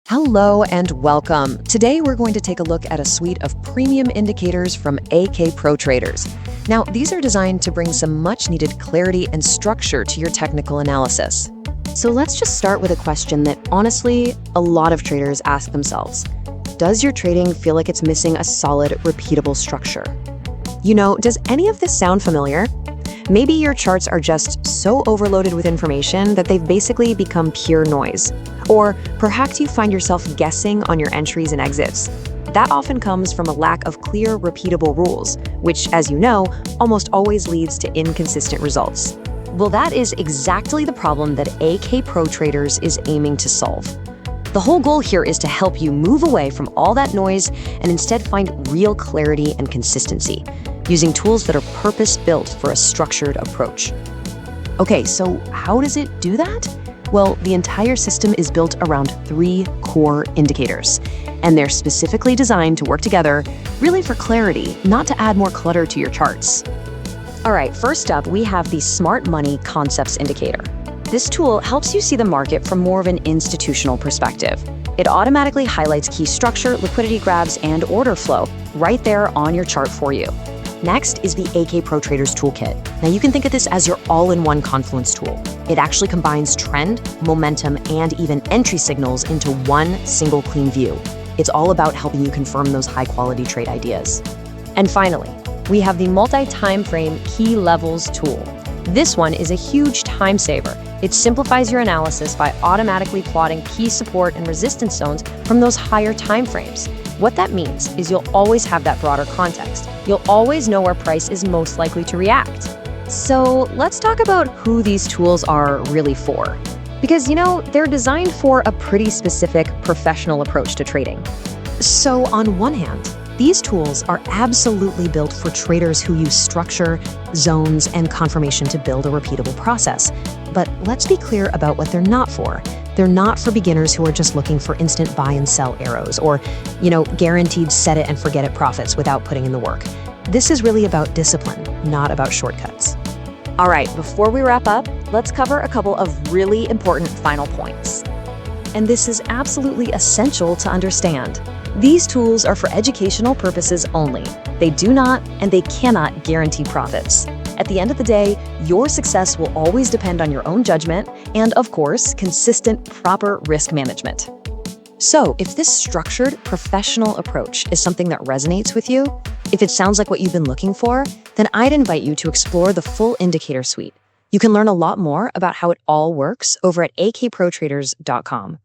Hello and welcome. Today we're going to take a look at a suite of premium indicators from A.K Pro Traders. Now, these are designed to bring some much-needed clarity and structure to your technical analysis. So let's just start with a question that honestly, a lot of traders ask themselves. Does your trading feel like it's missing a solid, repeatable structure? You know, does any of this sound familiar? Maybe your charts are just so overloaded with information that they've basically become pure noise. Or perhaps you find yourself guessing on your entries and exits. That often comes from a lack of clear, repeatable rules, which, as you know, almost always leads to inconsistent results. Well, that is exactly the problem that A.K Pro Traders is aiming to solve. The whole goal here is to help you move away from all that noise and instead find real clarity and consistency, using tools that are purpose-built for a structured approach. Okay, so how does it do that? Well, the entire system is built around 3 core indicators, and they're specifically designed to work together, really for clarity, not to add more clutter to your charts. All right, first up, we have the Smart Money Concepts Indicator. This tool helps you see the market from more of an institutional perspective. It automatically highlights key structure, liquidity grabs, and order flow right there on your chart for you. Next is the A.K Pro Traders Toolkit. Now you can think of this as your all-in-one confluence tool. It actually combines trend, momentum, and even entry signals into one single clean view. It's all about helping you confirm those high-quality trade ideas. And finally, we have the Multi-Timeframe Key Levels tool. This one is a huge time saver. It simplifies your analysis by automatically plotting key support and resistance zones from those higher time frames. What that means is you'll always have that broader context. You'll always know where price is most likely to react. So let's talk about who these tools are really for. Because, you know, they're designed for a pretty specific professional approach to trading. So on one hand, these tools are absolutely built for traders who use structure, zones, and confirmation to build a repeatable process. But let's be clear about what they're not for. They're not for beginners who are just looking for instant buy and sell arrows or, guaranteed set it and forget it profits without putting in the work. This is really about discipline, not about shortcuts. All right, before we wrap up, let's cover a couple of really important final points. And this is absolutely essential to understand. These tools are for educational purposes only. They do not and they cannot guarantee profits. At the end of the day, your success will always depend on your own judgment and, of course, consistent, proper risk management. So, if this structured, professional approach is something that resonates with you, if it sounds like what you've been looking for, then I'd invite you to explore the full indicator suite. You can learn a lot more about how it all works over at akprotraders.com.